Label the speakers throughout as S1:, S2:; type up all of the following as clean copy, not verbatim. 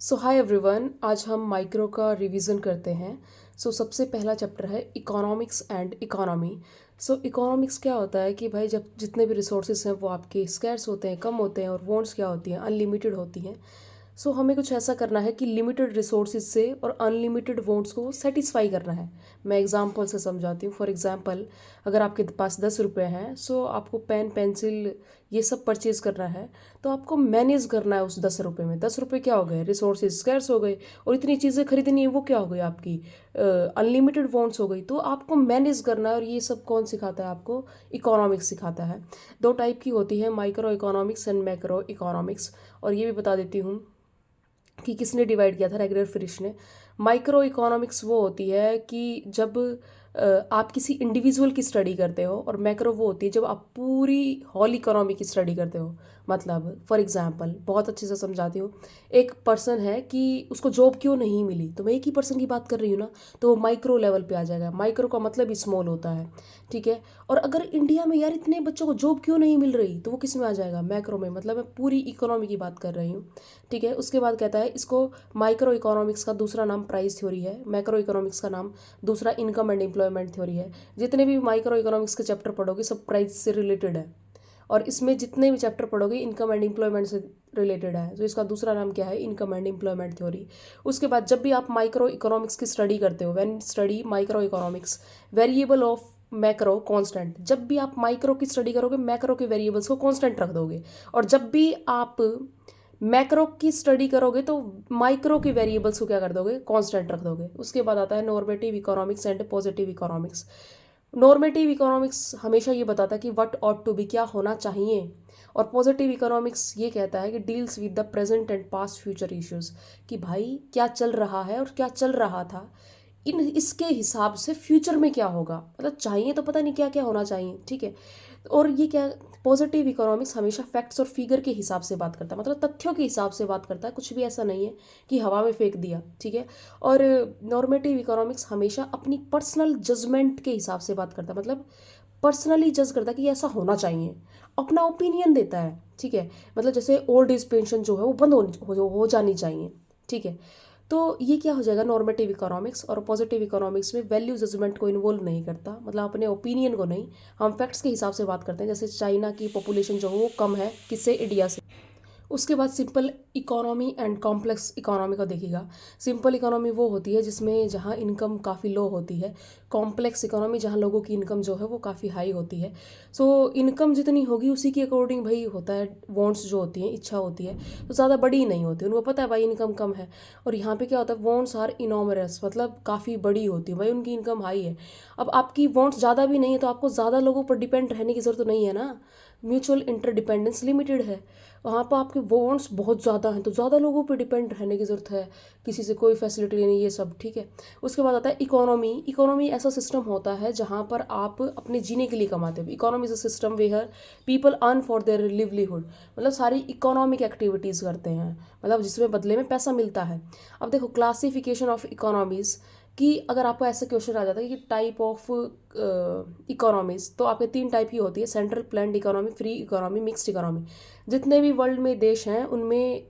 S1: सो hi everyone, आज हम micro का रिवीजन करते हैं। सबसे पहला चैप्टर है इकोनॉमिक्स एंड इकोनॉमी। इकोनॉमिक्स क्या होता है कि भाई जब जितने भी रिसोर्सेज हैं वो आपके स्कैर्स होते हैं, कम होते हैं, और वॉन्ट्स क्या होती हैं, अनलिमिटेड होती हैं। हमें कुछ ऐसा करना है कि लिमिटेड रिसोर्सेज से और अनलिमिटेड वॉन्ट्स को सेटिस्फाई करना है। मैं एग्जांपल से समझाती हूँ। फॉर एग्जांपल, अगर आपके पास 10 रुपये हैं, आपको पेन पेंसिल ये सब परचेज करना है, तो आपको मैनेज करना है उस 10 रुपये में। 10 रुपये क्या हो गए, रिसोर्सेज स्कैर्स हो गए, और इतनी चीज़ें खरीदनी है वो क्या हो गई, आपकी अनलिमिटेड वॉन्ट्स हो गई। तो आपको मैनेज करना है, और ये सब कौन सिखाता है आपको? इकोनॉमिक्स सिखाता है। दो टाइप की होती है, micro economics and macro economics. और ये भी बता देती हूँ कि किसने डिवाइड किया था, रेगुलर फ्रिश ने। माइक्रो इकोनॉमिक्स वो होती है कि जब आप किसी इंडिविजुअल की स्टडी करते हो, और मैक्रो वो होती है जब आप पूरी होल इकोनॉमी की स्टडी करते हो। मतलब फॉर एग्जांपल, बहुत अच्छे से समझाती हूँ। एक पर्सन है कि उसको जॉब क्यों नहीं मिली, तो मैं एक ही पर्सन की बात कर रही हूँ ना, तो वो माइक्रो लेवल पे आ जाएगा। माइक्रो का मतलब स्मॉल होता है, ठीक है। और अगर इंडिया में यार इतने बच्चों को जॉब क्यों नहीं मिल रही, तो वो किस में आ जाएगा, मैक्रो में। मतलब मैं पूरी इकोनॉमी की बात कर रही हूँ, ठीक है। उसके बाद कहता है इसको माइक्रो इकोनॉमिक्स का दूसरा नाम प्राइस थ्योरी है, मैक्रो इकोनॉमिक्स का नाम दूसरा इनकम एंड एम्प्लॉयमेंट थ्योरी है। जितने भी माइक्रो इकोनॉमिक्स के चैप्टर पढ़ोगे सब प्राइस से रिलेटेड है, और इसमें जितने भी चैप्टर पढ़ोगे इनकम एंड एम्प्लॉयमेंट से रिलेटेड है। तो इसका दूसरा नाम क्या है, इनकम एंड एम्प्लॉयमेंट थ्योरी। उसके बाद जब भी आप माइक्रो इकोनॉमिक्स की स्टडी करते हो, when study micro economics, variable of macro constant. जब भी आप माइक्रो की स्टडी करोगे, मैक्रो के वेरिएबल्स को कांस्टेंट रख दोगे। और जब भी आप मैक्रो की स्टडी करोगे तो माइक्रो के वेरिएबल्स को क्या कर दोगे, कांस्टेंट रख दोगे। उसके बाद आता है normative economics and positive economics. Normative economics हमेशा ये बताता है कि व्हाट ऑट टू बी, क्या होना चाहिए। और पॉजिटिव इकोनॉमिक्स ये कहता है कि deals with the present and past future issues, कि भाई क्या चल रहा है और क्या चल रहा था, इन इसके हिसाब से फ्यूचर में क्या होगा। मतलब चाहिए तो पता नहीं क्या क्या होना चाहिए, ठीक है। और ये क्या, पॉजिटिव इकोनॉमिक्स हमेशा फैक्ट्स और फिगर के हिसाब से बात करता है, मतलब तथ्यों के हिसाब से बात करता है। कुछ भी ऐसा नहीं है कि हवा में फेंक दिया, ठीक है। और नॉर्मेटिव इकोनॉमिक्स हमेशा अपनी पर्सनल जजमेंट के हिसाब से बात करता है, मतलब पर्सनली जज करता है कि ऐसा होना चाहिए, अपना ओपिनियन देता है, ठीक है। मतलब जैसे ओल्ड एज पेंशन जो है वो बंद हो जानी चाहिए, ठीक है। तो ये क्या हो जाएगा, नॉर्मेटिव इकोनॉमिक्स। और पॉजिटिव इकोनॉमिक्स में वैल्यू जजमेंट को इन्वॉल्व नहीं करता, मतलब अपने ओपिनियन को नहीं, हम फैक्ट्स के हिसाब से बात करते हैं। जैसे चाइना की पॉपुलेशन जो है वो कम है, किससे, इंडिया से। उसके बाद simple economy and complex economy को देखिएगा। सिंपल इकोनॉमी वो होती है जिसमें जहाँ इनकम काफ़ी लो होती है। कॉम्प्लेक्स इकोनॉमी जहाँ लोगों की इनकम जो है वो काफ़ी हाई होती है। इनकम जितनी होगी उसी के अकॉर्डिंग भाई होता है, वॉन्ट्स जो होती हैं, इच्छा होती है, तो ज़्यादा बड़ी ही नहीं होती, उनको पता है भाई इनकम कम है। और यहाँ पे क्या होता है, वॉन्ट्स आर इनॉमरस, मतलब काफ़ी बड़ी होती है, भाई उनकी इनकम हाई है। अब आपकी वॉन्ट्स ज़्यादा भी नहीं है तो आपको ज़्यादा लोगों पर डिपेंड रहने की ज़रूरत नहीं है ना, म्यूचुअल इंटरडिपेंडेंस लिमिटेड है। वहाँ पर आपके वॉन्ट्स बहुत ज़्यादा हैं तो ज़्यादा लोगों पे डिपेंड रहने की ज़रूरत है, किसी से कोई फैसिलिटी नहीं, ये सब, ठीक है। उसके बाद आता है इकोनॉमी। इकोनॉमी ऐसा सिस्टम होता है जहाँ पर आप अपने जीने के लिए कमाते हो। Economy is a system where people earn for their livelihood, मतलब सारी इकोनॉमिक एक्टिविटीज़ करते हैं, मतलब जिसमें बदले में पैसा मिलता है। अब देखो, क्लासिफिकेशन ऑफ इकोनॉमीज़ कि अगर आपको ऐसा क्वेश्चन आ जाता है कि टाइप ऑफ इकोनॉमीज, तो आपके 3 टाइप की होती है, central planned economy, free economy, mixed economy. जितने भी वर्ल्ड में देश हैं उनमें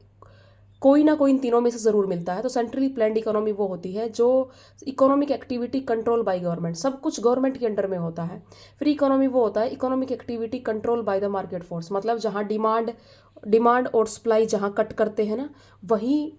S1: कोई ना कोई इन तीनों में से ज़रूर मिलता है। तो सेंट्रली प्लान्ड इकोनॉमी वो होती है जो economic activity control by government, सब कुछ गवर्नमेंट के अंडर में होता है। फ्री इकोनॉमी वो होता है economic activity control by the market force, मतलब जहाँ डिमांड और सप्लाई जहाँ कट करते हैं ना, वहीं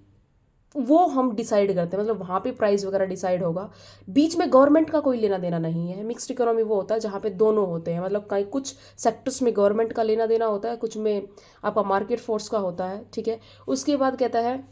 S1: वो हम डिसाइड करते हैं, मतलब वहाँ पे प्राइस वगैरह डिसाइड होगा, बीच में गवर्नमेंट का कोई लेना देना नहीं है। मिक्स्ड इकोनॉमी वो होता है जहाँ पे दोनों होते हैं, मतलब कहीं कुछ सेक्टर्स में गवर्नमेंट का लेना देना होता है, कुछ में आपका मार्केट फोर्स का होता है, ठीक है। उसके बाद कहता है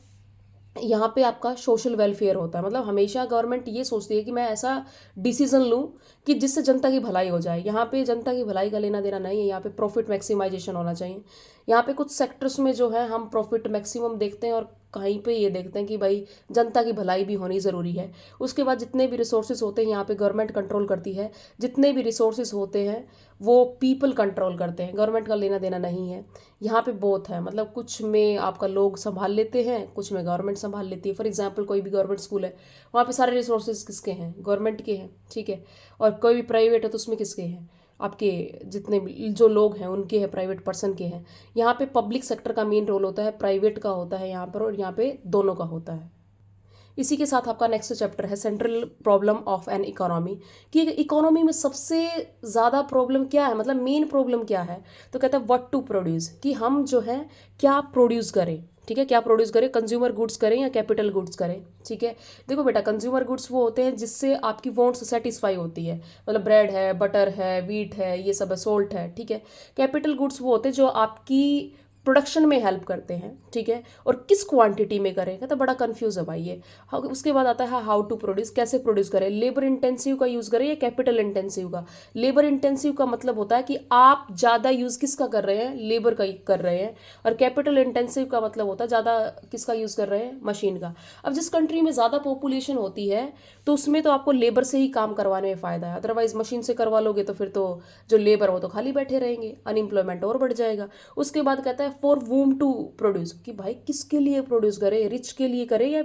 S1: यहाँ पे आपका सोशल वेलफेयर होता है, मतलब हमेशा गवर्नमेंट ये सोचती है कि मैं ऐसा डिसीजन लूँ कि जिससे जनता की भलाई हो जाए। यहाँ पे जनता की भलाई का लेना देना नहीं है, यहाँ पे प्रॉफिट मैक्सिमाइजेशन होना चाहिए। यहाँ पे कुछ सेक्टर्स में जो है हम प्रॉफिट मैक्सिमम देखते हैं, और कहीं पे ये देखते हैं कि भाई जनता की भलाई भी होनी ज़रूरी है। उसके बाद जितने भी रिसोर्सेज होते हैं यहाँ पे गवर्नमेंट कंट्रोल करती है, जितने भी रिसोर्सेज होते हैं वो पीपल कंट्रोल करते हैं, गवर्नमेंट का लेना देना नहीं है। यहाँ पे बोथ है, मतलब कुछ में आपका लोग संभाल लेते हैं, कुछ में गवर्नमेंट संभाल लेती है। फॉर एग्जांपल, कोई भी गवर्नमेंट स्कूल है, वहाँ पे सारे रिसोर्सेज किसके हैं, गवर्नमेंट के हैं, ठीक है। और कोई भी प्राइवेट है तो उसमें किसके हैं, आपके जितने भी जो लोग हैं उनके हैं, प्राइवेट पर्सन के हैं। यहाँ पे पब्लिक सेक्टर का मेन रोल होता है, प्राइवेट का होता है यहाँ पर, और यहाँ पे दोनों का होता है। इसी के साथ आपका नेक्स्ट चैप्टर है central problem of an economy, कि इकोनॉमी में सबसे ज़्यादा प्रॉब्लम क्या है, मतलब मेन प्रॉब्लम क्या है। तो कहता है व्हाट टू प्रोड्यूस, कि हम जो है क्या प्रोड्यूस करें। ठीक है, क्या प्रोड्यूस करें, कंज्यूमर गुड्स करें या कैपिटल गुड्स करें। ठीक है, देखो बेटा, कंज्यूमर गुड्स वो होते हैं जिससे आपकी वांट्स सेटिस्फाई होती है, मतलब ब्रेड है, बटर है, वीट है, ये सब है, सोल्ट है। ठीक है, कैपिटल गुड्स वो होते हैं जो आपकी प्रोडक्शन में हेल्प करते हैं। ठीक है, और किस क्वांटिटी में करें, कहता बड़ा कंफ्यूज है भाई ये। उसके बाद आता है हाउ टू प्रोड्यूस, कैसे प्रोड्यूस करें, लेबर इंटेंसिव का यूज़ करें या कैपिटल इंटेंसिव का। लेबर इंटेंसिव का मतलब होता है कि आप ज़्यादा यूज़ किसका कर रहे हैं, लेबर का कर रहे हैं। और कैपिटल इंटेंसिव का मतलब होता है ज़्यादा किसका यूज़ कर रहे हैं, मशीन का। अब जिस कंट्री में ज़्यादा पॉपुलेशन होती है तो उसमें तो आपको लेबर से ही काम करवाने में फ़ायदा है, अदरवाइज मशीन से करवा लोगे तो फिर तो जो लेबर हो तो खाली बैठे रहेंगे, अनएम्प्लॉयमेंट और बढ़ जाएगा। उसके बाद कहता है फॉर वूम टू प्रोड्यूस, कि भाई किसके लिए प्रोड्यूस करें, रिच के लिए करें या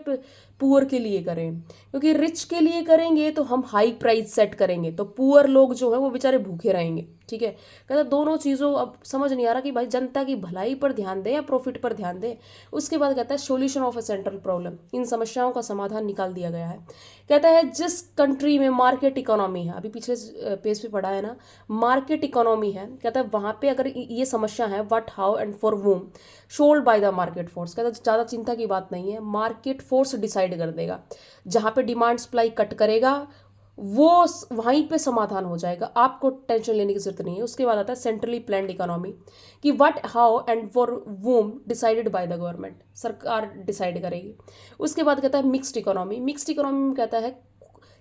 S1: पुअर के लिए करें। क्योंकि रिच के लिए करेंगे तो हम हाई प्राइस सेट करेंगे, तो पुअर लोग जो है वो बेचारे भूखे रहेंगे। ठीक है, कहता दोनों चीज़ों, अब समझ नहीं आ रहा कि भाई जनता की भलाई पर ध्यान दें या प्रॉफिट पर ध्यान दें। उसके बाद कहता है solution of a central problem, इन समस्याओं का समाधान निकाल दिया गया है। कहता है जिस कंट्री में मार्केट इकोनॉमी है, अभी पिछले पेज पे पढ़ा है ना, मार्केट इकोनॉमी है, कहता है वहाँ पे अगर ये समस्या है what how and for whom should by the market force, कहता है ज़्यादा चिंता की बात नहीं है, मार्केट फोर्स डिसाइड कर देगा। जहाँ पे डिमांड सप्लाई कट करेगा वो वहीं पे समाधान हो जाएगा, आपको टेंशन लेने की जरूरत नहीं है। उसके बाद आता है सेंट्रली प्लान्ड इकोनॉमी, कि what how and for whom decided by the government, सरकार डिसाइड करेगी। उसके बाद कहता है मिक्स्ड इकोनॉमी, मिक्स्ड इकोनॉमी में कहता है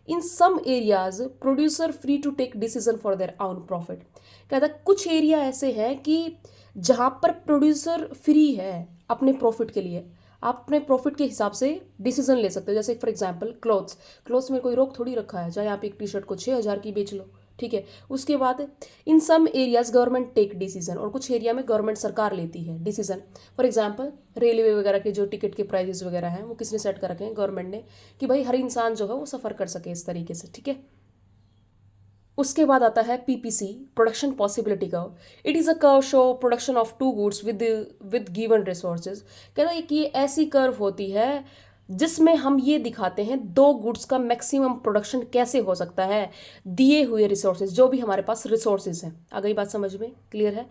S1: in some areas producer free to take decision for their own profit, कहता है कुछ एरिया ऐसे हैं कि जहाँ पर प्रोड्यूसर फ्री है अपने प्रॉफिट के लिए, आप अपने प्रॉफिट के हिसाब से डिसीजन ले सकते हो। जैसे फॉर एग्जांपल क्लोथ्स, क्लोथ्स में कोई रोक थोड़ी रखा है, चाहे आप एक टी शर्ट को 6,000 की बेच लो। ठीक है, उसके बाद in some areas government take decision, और कुछ एरिया में गवर्नमेंट सरकार लेती है डिसीजन। फॉर एग्जांपल रेलवे वगैरह के जो टिकट के प्राइजेस वगैरह हैं वो किसने सेट कर रखे हैं, गवर्नमेंट ने, कि भाई हर इंसान जो है वो सफ़र कर सके इस तरीके से। ठीक है, उसके बाद आता है PPC, production possibility curve. It is a curve show production of two goods with given resources, कहता है कि ये ऐसी कर्व होती है जिसमें हम ये दिखाते हैं दो गुड्स का मैक्सिमम प्रोडक्शन कैसे हो सकता है दिए हुए रिसोर्सेज, जो भी हमारे पास रिसोर्सेज हैं। आ गई बात समझ में, क्लियर है।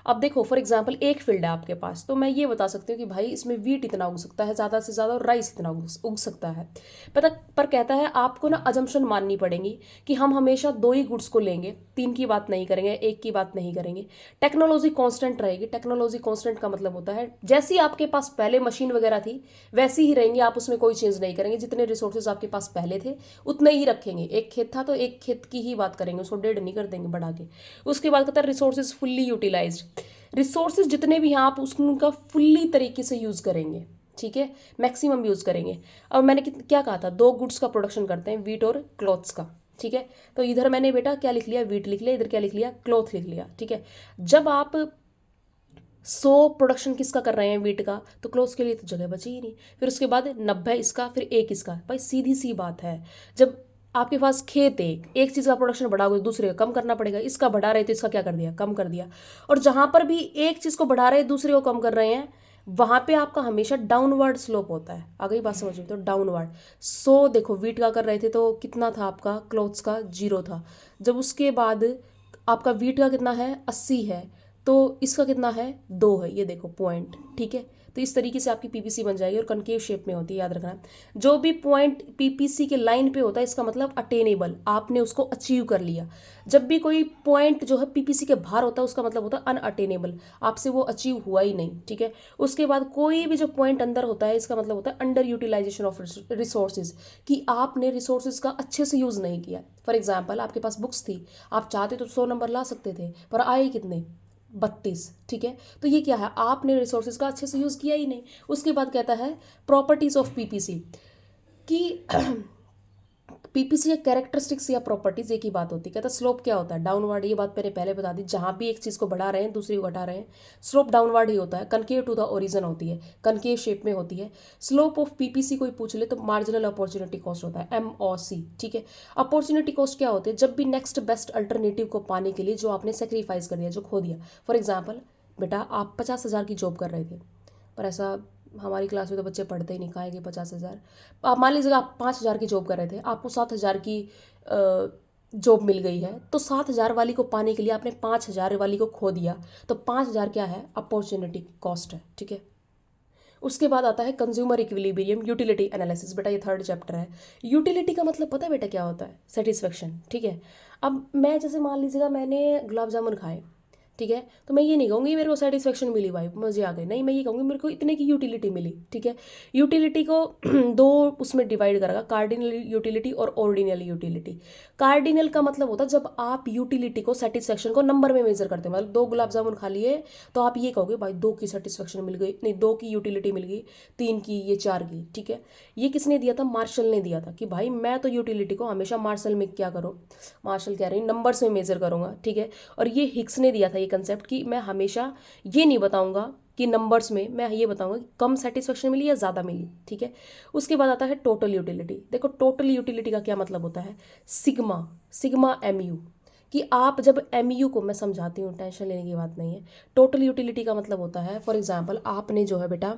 S1: अब देखो फॉर एग्जांपल एक फील्ड है आपके पास, तो मैं ये बता सकती हूँ कि भाई इसमें वीट इतना उग सकता है ज़्यादा से ज़्यादा, और राइस इतना उग सकता है। पता पर कहता है आपको ना अजम्पशन माननी पड़ेगी कि हम हमेशा दो ही गुड्स को लेंगे, तीन की बात नहीं करेंगे, एक की बात नहीं करेंगे। टेक्नोलॉजी कांस्टेंट रहेगी। टेक्नोलॉजी कांस्टेंट का मतलब होता है जैसी आपके पास पहले मशीन वगैरह थी वैसी ही रहेंगी, आप उसमें कोई चेंज नहीं करेंगे। जितने रिसोर्सेज आपके पास पहले थे उतने ही रखेंगे। एक खेत था तो एक खेत की ही बात करेंगे, उसको डेढ़ नहीं कर देंगे बढ़ा के। उसके बाद कहता है रिसोर्सेज फुल्ली यूटिलाइज्ड, रिसोर्सेज जितने भी हैं आप उसका फुल्ली तरीके से यूज़ करेंगे। ठीक है, मैक्सिमम यूज़ करेंगे। अब मैंने क्या कहा था, दो गुड्स का प्रोडक्शन करते हैं, वीट और क्लॉथ्स का। ठीक है, तो इधर मैंने बेटा क्या लिख लिया, वीट लिख लिया, इधर क्या लिख लिया, क्लॉथ लिख लिया। ठीक है, जब आप 100 प्रोडक्शन किसका कर रहे हैं, वीट का, तो क्लोथ्स के लिए तो जगह बची ही नहीं। फिर उसके बाद 90 इसका, फिर एक इसका। भाई सीधी सी बात है, जब आपके पास खेत एक चीज़ का प्रोडक्शन बढ़ाओगे दूसरे का कम करना पड़ेगा। इसका बढ़ा रहे तो इसका क्या कर दिया, कम कर दिया। और जहाँ पर भी एक चीज़ को बढ़ा रहे हैं दूसरे को कम कर रहे हैं, वहाँ पे आपका हमेशा डाउनवर्ड स्लोप होता है। आ गई बात समझ में, तो डाउनवर्ड। देखो वीट का कर रहे थे तो कितना था आपका, क्लोथ्स का 0 था। जब उसके बाद आपका वीट का कितना है, 80 है, तो इसका कितना है, 2 है, ये देखो पॉइंट। ठीक है, तो इस तरीके से आपकी पीपीसी बन जाएगी और कनकेव शेप में होती है, याद रखना। जो भी पॉइंट पीपीसी के लाइन पे होता है इसका मतलब अटेनेबल, आपने उसको अचीव कर लिया। जब भी कोई पॉइंट जो है पीपीसी के बाहर होता है उसका मतलब होता है अनअटेनेबल, आपसे वो अचीव हुआ ही नहीं। ठीक है, उसके बाद कोई भी जो पॉइंट अंदर होता है इसका मतलब होता है अंडर यूटिलाइजेशन ऑफ रिसोर्सेज, कि आपने रिसोर्सेज का अच्छे से यूज़ नहीं किया। फॉर एग्जाम्पल आपके पास बुक्स थी, आप चाहते तो 100 नंबर ला सकते थे, पर आए कितने, 32। ठीक है, तो ये क्या है, आपने रिसोर्सेज का अच्छे से यूज़ किया ही नहीं। उसके बाद कहता है प्रॉपर्टीज ऑफ पीपीसी, कि पीपीसी के कैरेक्टरिस्टिक्स या प्रॉपर्टीज एक ही बात होती है। कहता है स्लोप क्या होता है, डाउनवर्ड, ये बात मैंने पहले बता दी। जहाँ भी एक चीज़ को बढ़ा रहे हैं दूसरी को घटा रहे हैं, स्लोप डाउनवर्ड ही होता है। कनकेव टू द ओरिजिन होती है, कनकेव शेप में होती है। स्लोप ऑफ पीपीसी कोई पूछ ले तो मार्जिनल अपॉर्चुनिटी कॉस्ट होता है, MOC, ठीक है। अपॉर्चुनिटी कॉस्ट क्या होती है, जब भी नेक्स्ट बेस्ट अल्टरनेटिव को पाने के लिए जो आपने सेक्रीफाइस कर दिया, जो खो दिया। फॉर एग्जाम्पल, बेटा आप 50,000 की जॉब कर रहे थे, पर ऐसा हमारी क्लास में तो बच्चे पढ़ते ही नहीं, खाएंगे 50,000। आप मान लीजिएगा आप 5,000 की जॉब कर रहे थे, आपको 7,000 की जॉब मिल गई है, तो 7,000 वाली को पाने के लिए आपने 5,000 वाली को खो दिया, तो 5,000 क्या है, अपॉर्चुनिटी कॉस्ट है, ठीक है। उसके बाद आता है कंज्यूमर इक्विलिब्रियम, यूटिलिटी एनालिसिस। बेटा ये थर्ड चैप्टर है। यूटिलिटी का मतलब पता है बेटा क्या होता है, सेटिस्फेक्शन, ठीक है। अब मैं जैसे मान लीजिएगा मैंने गुलाब जामुन खाए, ठीक है, तो मैं ये नहीं कहूँगी मेरे को सेटिस्फेक्शन मिली भाई, मुझे आ गई, नहीं, मैं ये कहूँगी मेरे को इतने की यूटिलिटी मिली, ठीक है। यूटिलिटी को दो उसमें डिवाइड करेगा, कार्डिनल यूटिलिटी और ऑर्डिनल यूटिलिटी। कार्डिनल का मतलब होता है जब आप यूटिलिटी को, सेटिस्फेक्शन को नंबर में मेजर करते हो, मतलब 2 गुलाब जामुन खा लिए तो आप ये कहोगे भाई 2 की सेटिस्फेक्शन मिल गई, नहीं 2 की यूटिलिटी मिल गई, 3 की, ये 4 की, ठीक है। ये किसने दिया था, मार्शल ने दिया था कि भाई मैं तो यूटिलिटी को हमेशा मार्शल में क्या करूँ, मार्शल कह रही नंबर्स में मेजर करूँगा, ठीक है। और ये हिक्स ने दिया था ये कंसेप्ट कि मैं हमेशा ये नहीं बताऊंगा कि नंबर्स में, मैं ये बताऊंगा कि कम सेटिस्फेक्शन मिली या ज़्यादा मिली, ठीक है। उसके बाद आता है टोटल यूटिलिटी। देखो टोटल यूटिलिटी का क्या मतलब होता है, सिग्मा, सिग्मा MU, कि आप जब MU को, मैं समझाती हूँ, टेंशन लेने की बात नहीं है। टोटल यूटिलिटी का मतलब होता है, फॉर एग्जाम्पल आपने जो है बेटा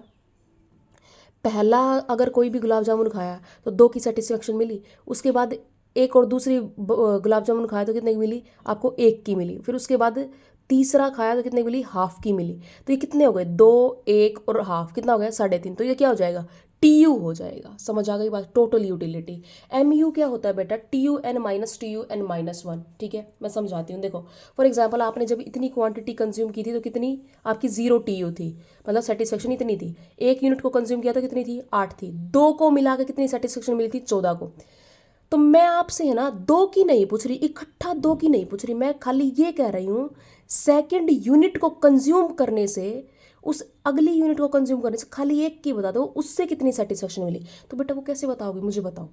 S1: पहला अगर कोई भी गुलाब जामुन खाया तो 2 की सेटिस्फेक्शन मिली, उसके बाद एक और दूसरी गुलाब जामुन खाया तो कितने की मिली, आपको 1 की मिली, फिर उसके बाद तीसरा खाया तो कितने की मिली, हाफ की मिली। तो ये कितने हो गए, 2, 1 और हाफ, कितना हो गया, 3.5। तो ये क्या हो जाएगा, TU हो जाएगा। समझ आ गई बात, टोटल यूटिलिटी। MU क्या होता है बेटा, TUN-1, ठीक है। मैं समझाती हूँ, देखो फॉर एग्जाम्पल आपने जब इतनी क्वांटिटी कंज्यूम की थी तो कितनी आपकी 0 TU थी, मतलब सेटिस्फेक्शन इतनी थी। 1 यूनिट को कंज्यूम किया तो कितनी थी, 8 थी। 2 को मिला के कितनी सेटिस्फेक्शन मिली थी, 14 को। तो मैं आपसे है ना 2 की नहीं पूछ रही, इकट्ठा 2 की नहीं पूछ रही, मैं खाली ये कह रही हूँ सेकंड यूनिट को कंज्यूम करने से, उस अगली यूनिट को कंज्यूम करने से खाली 1 की बता दो, उससे कितनी सेटिस्फेक्शन मिली। तो बेटा वो कैसे बताओगे, मुझे बताओ,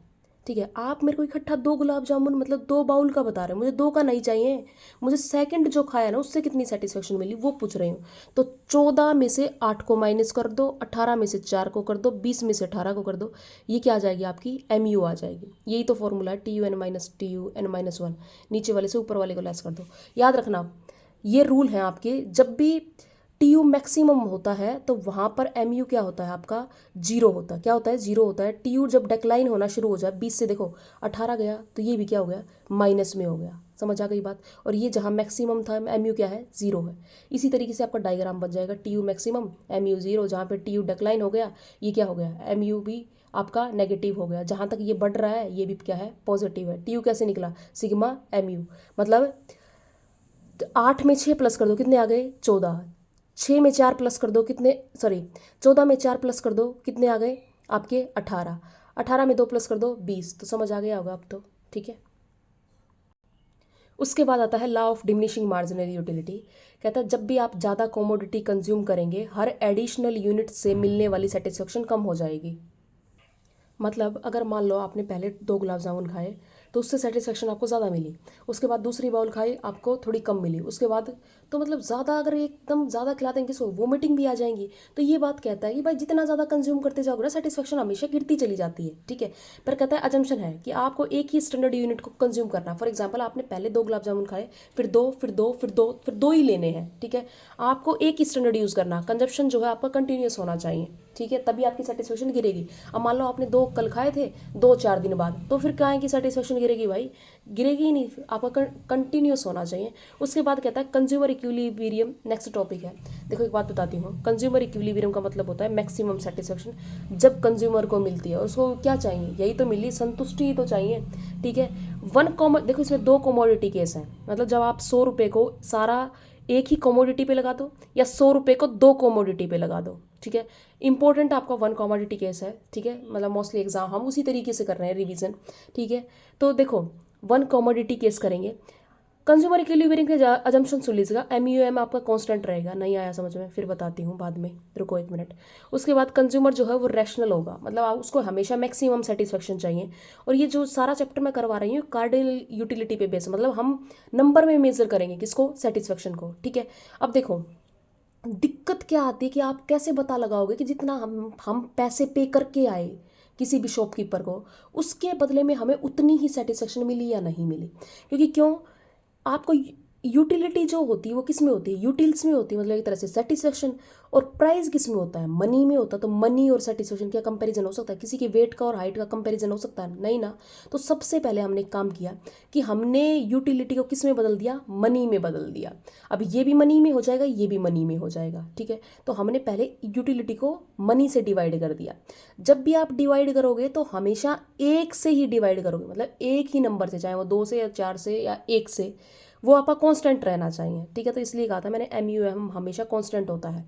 S1: ठीक है। आप मेरे को इकट्ठा 2 गुलाब जामुन मतलब 2 बाउल का बता रहे हो, मुझे 2 का नहीं चाहिए, मुझे सेकंड जो खाया ना उससे कितनी सेटिस्फेक्शन मिली वो पूछ रही हूँ। तो 14 में से 8 को माइनस कर दो, 18 में से 4 को कर दो, 20 में से 18 को कर दो, ये क्या आ जाएगी आपकी, MU आ जाएगी। यही तो फॉर्मूला है, TUN-1, नीचे वाले से ऊपर वाले को लेस कर दो। याद रखना ये रूल है आपके, जब भी TU मैक्सिमम होता है तो वहाँ पर MU क्या होता है आपका, 0 होता है। क्या होता है, 0 होता है। TU जब डेक्लाइन होना शुरू हो जाए, 20 से देखो 18 गया तो ये भी क्या हो गया, माइनस में हो गया। समझ आ गई बात। और ये जहाँ मैक्सिमम था MU क्या है, 0 है। इसी तरीके से आपका डायग्राम बन जाएगा, TU मैक्सिमम MU 0, जहाँ पे TU डेक्लाइन हो गया ये क्या हो गया, MU भी आपका नेगेटिव हो गया। जहाँ तक ये बढ़ रहा है ये भी क्या है, पॉजिटिव है। TU कैसे निकला, सिग्मा MU, मतलब 8 में 6 प्लस कर दो कितने आ गए, 14। 6 में 4 प्लस कर दो कितने, सॉरी 14 में 4 प्लस कर दो कितने आ गए आपके, 18। 18 में 2 प्लस कर दो 20। तो समझ आ गया होगा अब तो, ठीक है। उसके बाद आता है law of diminishing marginal utility. कहता है जब भी आप ज़्यादा कमोडिटी कंज्यूम करेंगे, हर एडिशनल यूनिट से मिलने वाली सेटिस्फेक्शन कम हो जाएगी। मतलब अगर मान लो आपने पहले 2 गुलाब जामुन खाए तो उससे सेटिस्फेक्शन आपको ज़्यादा मिली, उसके बाद दूसरी बाउल खाई आपको थोड़ी कम मिली, उसके बाद तो मतलब ज़्यादा अगर एकदम ज़्यादा खिला देंगे सो वोमिटिंग भी आ जाएंगी। तो ये बात कहता है कि भाई जितना ज़्यादा कंज्यूम करते जाओगे ना सेटिस्फेक्शन हमेशा गिरती चली जाती है, ठीक है। पर कहता है अजम्पशन है कि आपको एक ही स्टैंडर्ड यूनिट को कंज्यूम करना। फॉर एग्जाम्पल आपने पहले 2 गुलाब जामुन खाए, फिर 2, फिर 2, फिर 2, फिर 2 ही लेने हैं, ठीक है। आपको एक ही स्टैंडर्ड यूज़ करना, कंजप्शन जो है आपका कंटिन्यूस होना चाहिए, ठीक है, तभी आपकी सेटिस्फेक्शन गिरेगी। अब मान लो आपने 2 कल खाए थे, 2-4 दिन बाद, तो फिर कहाँ की सेटिस्फेक्शन गिरेगी भाई, गिरेगी ही नहीं। आपका कंटिन्यूस होना चाहिए। उसके बाद कहता है कंज्यूमर इक्विलिब्रियम, नेक्स्ट टॉपिक है। देखो एक बात बताती हूँ, कंज्यूमर इक्विलिब्रियम का मतलब होता है मैक्सिमम सेटिस्फेक्शन जब कंज्यूमर को मिलती है, और उसको क्या चाहिए, यही तो मिली, संतुष्टि ही तो चाहिए, ठीक है। देखो इसमें 2 कमोडिटी केस हैं, मतलब जब आप 100 रुपये को सारा एक ही कमोडिटी पे लगा दो या 100 रुपये को 2 कमोडिटी पे लगा दो, ठीक है। इंपॉर्टेंट आपका 1 कमोडिटी केस है, ठीक है, मतलब मोस्टली एग्जाम हम उसी तरीके से कर रहे हैं रिवीजन, ठीक है। तो देखो 1 कमोडिटी केस करेंगे, कंज्यूमर इक्विलिब्रियम के अजम्पशन सुन लीजिएगा। MUM आपका कांस्टेंट रहेगा। नहीं आया समझ में, फिर बताती हूँ बाद में, रुको 1 मिनट। उसके बाद कंज्यूमर जो है वो रैशनल होगा, मतलब आप उसको हमेशा मैक्सिमम सेटिस्फेक्शन चाहिए। और ये जो सारा चैप्टर मैं करवा रही हूँ कार्डिनल यूटिलिटी पे बेस, मतलब हम नंबर में मेजर करेंगे किसको, सेटिस्फेक्शन को, ठीक है। अब देखो दिक्कत क्या आती है कि आप कैसे पता लगाओगे कि जितना हम पैसे पे करके आए किसी भी शॉपकीपर को, उसके बदले में हमें उतनी ही सेटिस्फेक्शन मिली या नहीं मिली। क्योंकि क्यों, आपको यूटिलिटी जो होती है वो किस में होती है, यूटिल्स में होती है, मतलब एक तरह से सेटिस्फेक्शन। और प्राइस किस में होता है, मनी में होता है। तो मनी और सेटिस्फेक्शन क्या कंपैरिजन हो सकता है, किसी के वेट का और हाइट का कंपैरिजन हो सकता है, नहीं ना। तो सबसे पहले हमने एक काम किया कि हमने यूटिलिटी को किस में बदल दिया, मनी में बदल दिया। अब ये भी मनी में हो जाएगा, ये भी मनी में हो जाएगा, ठीक है। तो हमने पहले यूटिलिटी को मनी से डिवाइड कर दिया। जब भी आप डिवाइड करोगे तो हमेशा एक से ही डिवाइड करोगे, मतलब एक ही नंबर से, चाहे वो 2 से या 4 से या 1 से, वो आपका कांस्टेंट रहना चाहिए, ठीक है। तो इसलिए कहा था मैंने MUM हमेशा कांस्टेंट होता है।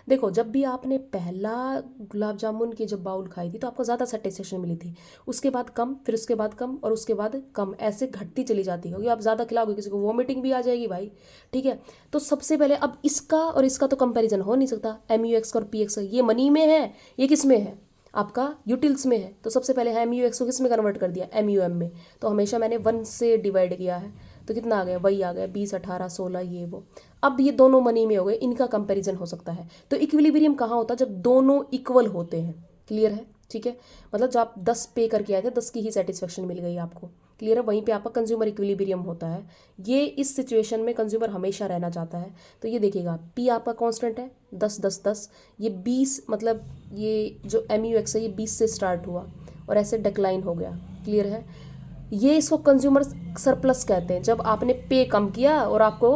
S1: देखो जब भी आपने पहला गुलाब जामुन की जब बाउल खाई थी तो आपको ज़्यादा सेटिस्फेक्शन मिली थी, उसके बाद कम, फिर उसके बाद कम, और उसके बाद कम, ऐसे घटती चली जाती है, क्योंकि आप ज़्यादा खिलाओगे किसी को वॉमिटिंग भी आ जाएगी भाई, ठीक है। तो सबसे पहले अब इसका और इसका तो कंपैरिजन हो नहीं सकता, MUX का और PX का। ये मनी में है, ये किस में है, आपका यूटिल्स में है। तो सबसे पहले MUX को किस में कन्वर्ट कर दिया, MUM में। तो हमेशा मैंने 1 से डिवाइड किया है, तो कितना आ गया, वही आ गया, 20, 18, 16, ये वो। अब ये दोनों मनी में हो गए, इनका कंपैरिजन हो सकता है। तो इक्विलिब्रियम कहाँ होता है, जब दोनों इक्वल होते हैं, क्लियर है, ठीक है। मतलब जब आप 10 पे करके आए थे, 10 की ही सेटिस्फेक्शन मिल गई आपको, क्लियर है। वहीं पे आपका कंज्यूमर इक्विलिब्रियम होता है। ये इस सिचुएशन में कंज्यूमर हमेशा रहना चाहता है। तो ये देखिएगा P आपका कांस्टेंट है 10 10 10, ये 20, मतलब ये जो MUX है ये 20 से स्टार्ट हुआ और ऐसे डिक्लाइन हो गया, क्लियर है। ये इसको कंज्यूमर सरप्लस कहते हैं, जब आपने पे कम किया और आपको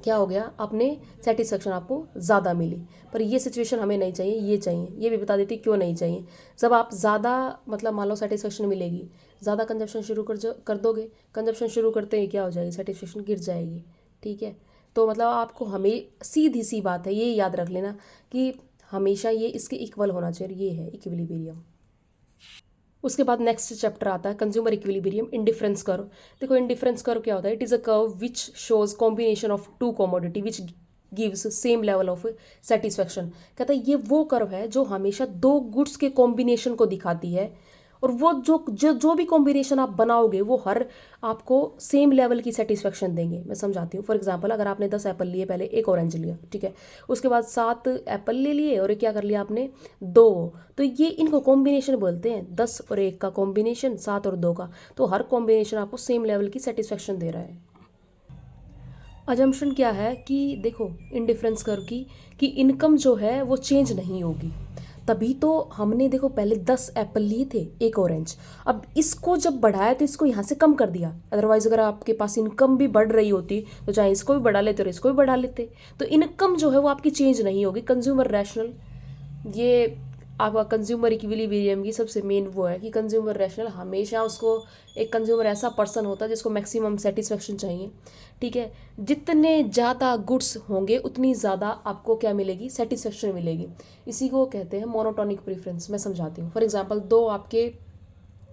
S1: क्या हो गया, आपने सेटिस्फेक्शन आपको ज़्यादा मिली। पर ये सिचुएशन हमें नहीं चाहिए, ये चाहिए। ये भी बता देती क्यों नहीं चाहिए। जब आप ज़्यादा, मतलब मान लो सेटिस्फेक्शन मिलेगी, ज़्यादा कंजप्शन शुरू कर दोगे, कंजप्शन शुरू करते ही क्या हो जाएगी, सेटिस्फेक्शन गिर जाएगी, ठीक है। तो मतलब आपको, हमें सीधी सी बात है, ये याद रख लेना कि हमेशा ये इसके इक्वल होना चाहिए, ये है इक्विलिब्रियम। उसके बाद नेक्स्ट चैप्टर आता है कंज्यूमर इक्विलिब्रियम, इंडिफरेंस कर्व। देखो इंडिफरेंस कर्व क्या होता है, it is a curve which shows combination of two commodity which gives same level of satisfaction. कहता है ये वो कर्व है जो हमेशा दो गुड्स के कॉम्बिनेशन को दिखाती है, और वो जो भी कॉम्बिनेशन आप बनाओगे वो हर आपको सेम लेवल की सेटिस्फेक्शन देंगे। मैं समझाती हूँ। फॉर एग्जांपल अगर आपने 10 एप्पल लिए, पहले एक ऑरेंज लिया, ठीक है, उसके बाद 7 एप्पल ले लिए और क्या कर लिया आपने, 2। तो ये इनको कॉम्बिनेशन बोलते हैं, 10 और 1 का कॉम्बिनेशन, 7 और 2 का। तो हर कॉम्बिनेशन आपको सेम लेवल की सेटिस्फेक्शन दे रहा है। अजम्पशन क्या है कि देखो इंडिफरेंस कर्व की, कि इनकम जो है वो चेंज नहीं होगी। तभी तो हमने देखो पहले 10 एप्पल लिए थे, एक ऑरेंज। अब इसको जब बढ़ाया तो इसको यहाँ से कम कर दिया। अदरवाइज अगर आपके पास इनकम भी बढ़ रही होती तो चाहे इसको भी बढ़ा लेते और इसको भी बढ़ा लेते। तो इनकम जो है वो आपकी चेंज नहीं होगी। कंज्यूमर रैशनल, ये आपका कंज्यूमर इक्विलिब्रियम की सबसे मेन वो है कि कंज्यूमर रैशनल हमेशा उसको, एक कंज्यूमर ऐसा पर्सन होता है जिसको मैक्सिमम सेटिस्फेक्शन चाहिए, ठीक है। जितने ज़्यादा गुड्स होंगे उतनी ज़्यादा आपको क्या मिलेगी, सेटिस्फेक्शन मिलेगी। इसी को कहते हैं मोनोटोनिक प्रेफरेंस। मैं समझाती हूँ। फॉर एग्जांपल दो आपके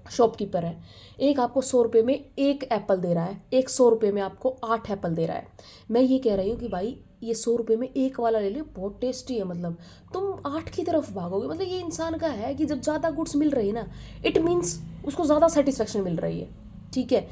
S1: शॉपकीपर है, एक आपको 100 रुपये में एक एप्पल दे रहा है, एक 100 रुपये में आपको 8 एप्पल दे रहा है। मैं ये कह रही हूँ कि भाई ये 100 रुपये में एक वाला ले लियो, बहुत टेस्टी है, मतलब तुम 8 की तरफ भागोगे। मतलब ये इंसान का है कि जब ज़्यादा गुड्स मिल रही है ना, इट मीन्स उसको ज़्यादा सेटिस्फेक्शन मिल रही है, ठीक है।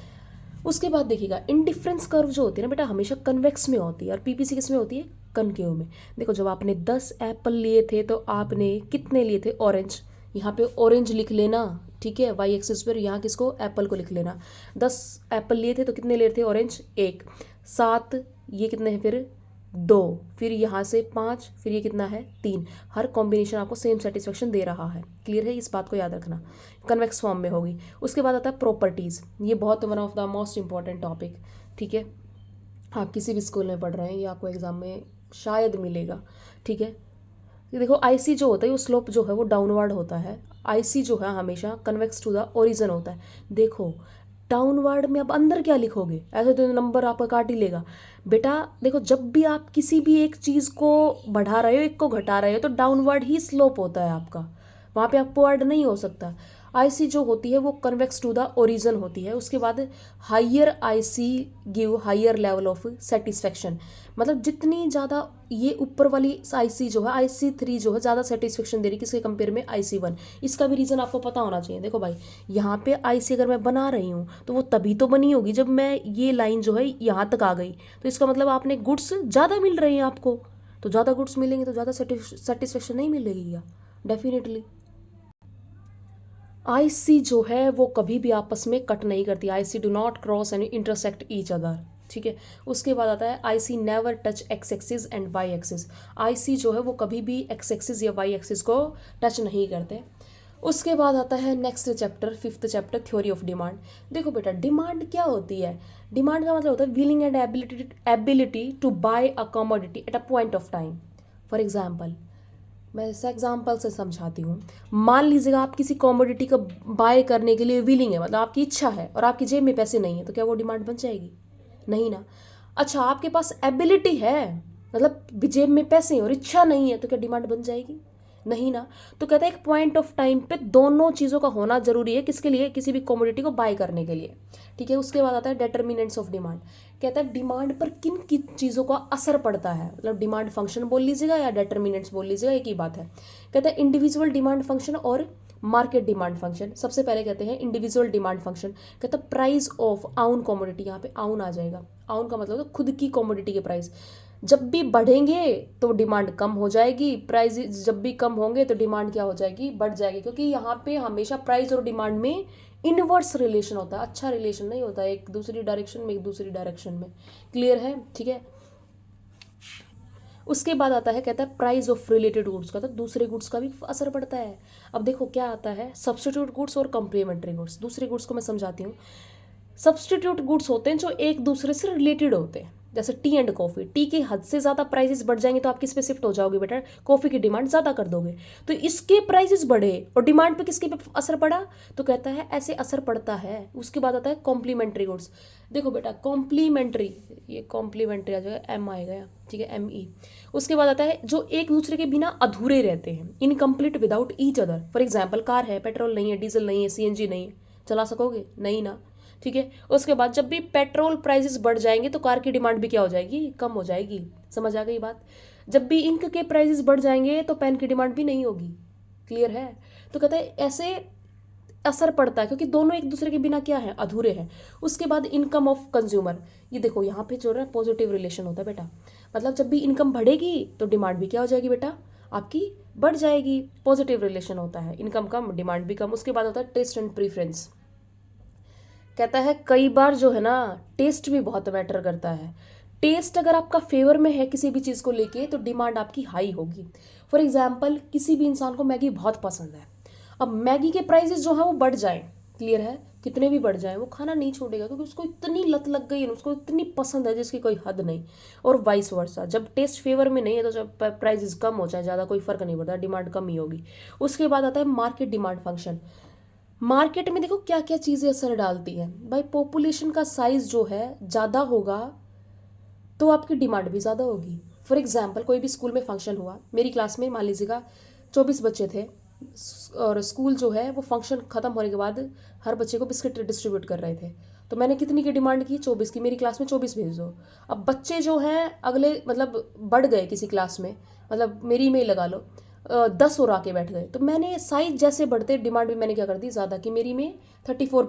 S1: उसके बाद देखिएगा इंडिफरेंस कर्व जो होती है ना बेटा, हमेशा कन्वेक्स में होती है और PPC किस में होती है, कनकेव में। देखो जब आपने 10 एप्पल लिए थे तो आपने कितने लिए थे, ऑरेंज। यहाँ पे ऑरेंज लिख लेना, ठीक है, वाई एक्सिस पर। यहाँ किसको, एप्पल को लिख लेना। 10 एप्पल लिए थे तो कितने लिए थे, ऑरेंज 1, 7, ये कितने हैं फिर 2, फिर यहाँ से 5, फिर ये कितना है 3। हर कॉम्बिनेशन आपको सेम सेटिस्फेक्शन दे रहा है, क्लियर है, इस बात को याद रखना। कन्वेक्स फॉर्म में होगी। उसके बाद आता है प्रॉपर्टीज़। ये बहुत one of the most important topic, ठीक है। आप किसी भी स्कूल में पढ़ रहे हैं, ये आपको एग्जाम में शायद मिलेगा, ठीक है। ये देखो IC जो होता है वो स्लोप जो है वो डाउनवर्ड होता है। IC जो है हमेशा कन्वेक्स टू द ओरिजिन होता है। देखो डाउनवर्ड में अब अंदर क्या लिखोगे, ऐसे तो नंबर आपका काट ही लेगा बेटा। देखो जब भी आप किसी भी एक चीज़ को बढ़ा रहे हो, एक को घटा रहे हो, तो डाउनवर्ड ही स्लोप होता है आपका। वहाँ पे अपवर्ड नहीं हो सकता। आईसी जो होती है वो कन्वेक्स टू द ओरिजन होती है। उसके बाद higher IC give higher level of satisfaction, मतलब जितनी ज़्यादा ये ऊपर वाली आईसी जो है, IC3 जो है ज़्यादा सेटिस्फेक्शन दे रही है किसके कंपेयर में, IC1। इसका भी रीज़न आपको पता होना चाहिए। देखो भाई, यहाँ पे आईसी अगर मैं बना रही हूँ तो वो तभी तो बनी होगी जब मैं ये लाइन जो है यहाँ तक आ गई, तो इसका मतलब आपने गुड्स ज़्यादा मिल रहे हैं आपको, तो ज़्यादा गुड्स मिलेंगे तो ज़्यादा सेटिस्फेक्शन नहीं मिलेगी क्या, डेफिनेटली। आईसी जो है वो कभी भी आपस में कट नहीं करती, IC do not cross and intersect each other, ठीक है। उसके बाद आता है IC never touch X axis and Y axis, IC जो है वो कभी भी एक्स एक्सिस या वाई एक्सिस को टच नहीं करते। उसके बाद आता है next chapter, 5th chapter, theory of demand. देखो बेटा, डिमांड क्या होती है, डिमांड का मतलब होता है willing and ability to buy a commodity at a point of time. For example, मैं ऐसा एग्जाम्पल से समझाती हूँ। मान लीजिएगा आप किसी कॉमोडिटी को बाय करने के लिए विलिंग है, मतलब आपकी इच्छा है और आपकी जेब में पैसे नहीं है, तो क्या वो डिमांड बन जाएगी, नहीं ना। अच्छा, आपके पास एबिलिटी है, मतलब जेब में पैसे हैं और इच्छा नहीं है, तो क्या डिमांड बन जाएगी, नहीं ना। तो कहता है एक पॉइंट ऑफ टाइम पे दोनों चीज़ों का होना जरूरी है, किसके लिए, किसी भी कमोडिटी को बाय करने के लिए, ठीक है। उसके बाद आता है डिटर्मिनेंट्स ऑफ डिमांड। कहता है डिमांड पर किन किन चीज़ों का असर पड़ता है, मतलब डिमांड फंक्शन बोल लीजिएगा या डिटर्मिनेंट्स बोल लीजिएगा, एक ही बात है। कहता है इंडिविजुअल डिमांड फंक्शन और मार्केट डिमांड फंक्शन। सबसे पहले कहते हैं इंडिविजुअल डिमांड फंक्शन। कहता है प्राइस ऑफ आउन कमोडिटी, यहाँ पे आउन आ जाएगा, आउन का मतलब खुद की कमोडिटी के प्राइस जब भी बढ़ेंगे तो डिमांड कम हो जाएगी, प्राइस जब भी कम होंगे तो डिमांड क्या हो जाएगी, बढ़ जाएगी, क्योंकि यहाँ पे हमेशा प्राइस और डिमांड में इनवर्स रिलेशन होता है, अच्छा रिलेशन नहीं होता है, एक दूसरी डायरेक्शन में एक दूसरी डायरेक्शन में। क्लियर है, ठीक है। उसके बाद आता है, कहता है प्राइस ऑफ रिलेटेड गुड्स का, तो दूसरे गुड्स का भी असर पड़ता है। अब देखो क्या आता है, सब्स्टिट्यूट गुड्स और कम्प्लीमेंट्री गुड्स। दूसरे गुड्स को मैं समझाती हूँ। सब्स्टिट्यूट गुड्स होते हैं जो एक दूसरे से रिलेटेड होते हैं, जैसे टी एंड कॉफ़ी। टी के हद से ज़्यादा प्राइसेस बढ़ जाएंगे तो आप किस पे शिफ्ट हो जाओगे बेटा, कॉफ़ी की डिमांड ज़्यादा कर दोगे, तो इसके प्राइसेस बढ़े और डिमांड पे किसके पे असर पड़ा, तो कहता है ऐसे असर पड़ता है। उसके बाद आता है कॉम्प्लीमेंट्री गुड्स। देखो बेटा, कॉम्प्लीमेंट्री, ये कॉम्प्लीमेंट्री आ जाएगा, एम आएगा, ठीक है, ME। उसके बाद आता है जो एक दूसरे के बिना अधूरे रहते हैं, incomplete without each other. For example, car है, पेट्रोल नहीं है, डीजल नहीं है, CNG नहीं है, चला सकोगे, नहीं ना, ठीक है। उसके बाद जब भी पेट्रोल प्राइसेस बढ़ जाएंगे तो कार की डिमांड भी क्या हो जाएगी, कम हो जाएगी, समझ आ गई बात। जब भी इंक के प्राइसेस बढ़ जाएंगे तो पेन की डिमांड भी नहीं होगी। क्लियर है। तो कहता है ऐसे असर पड़ता है क्योंकि दोनों एक दूसरे के बिना क्या है, अधूरे हैं। उसके बाद इनकम ऑफ कंज्यूमर, ये देखो यहाँ पे जो है पॉजिटिव रिलेशन होता है बेटा, मतलब जब भी इनकम बढ़ेगी तो डिमांड भी क्या हो जाएगी बेटा, आपकी बढ़ जाएगी, पॉजिटिव रिलेशन होता है, इनकम कम डिमांड भी कम। उसके बाद होता है टेस्ट एंड प्रीफरेंस। कहता है कई बार जो है ना, टेस्ट भी बहुत मैटर करता है। टेस्ट अगर आपका फेवर में है किसी भी चीज़ को लेके तो डिमांड आपकी हाई होगी। फॉर एग्जाम्पल, किसी भी इंसान को मैगी बहुत पसंद है, अब मैगी के प्राइसेस जो है वो बढ़ जाएं, क्लियर है, कितने भी बढ़ जाएं वो खाना नहीं छोड़ेगा क्योंकि उसको इतनी लत लग गई है, उसको इतनी पसंद है जिसकी कोई हद नहीं। और वाइस वर्सा, जब टेस्ट फेवर में नहीं है तो जब प्राइसेस कम हो जाए ज़्यादा कोई फर्क नहीं पड़ता, डिमांड कम ही होगी। उसके बाद आता है मार्केट डिमांड फंक्शन। मार्केट में देखो क्या क्या चीज़ें असर डालती हैं भाई, पॉपुलेशन का साइज जो है ज़्यादा होगा तो आपकी डिमांड भी ज़्यादा होगी। फॉर एग्जाम्पल, कोई भी स्कूल में फंक्शन हुआ, मेरी क्लास में मान लीजिएगा 24 बच्चे थे, और स्कूल जो है वो फंक्शन ख़त्म होने के बाद हर बच्चे को बिस्किट डिस्ट्रीब्यूट कर रहे थे, तो मैंने कितनी की डिमांड की, 24 की, मेरी क्लास में 24 भेज दो। अब बच्चे जो हैं अगले मतलब बढ़ गए किसी क्लास में, मतलब मेरी में ही लगा लो 10 और आके बैठ गए, तो मैंने साइज जैसे बढ़ते डिमांड भी मैंने क्या कर दी ज़्यादा कि मेरी में 34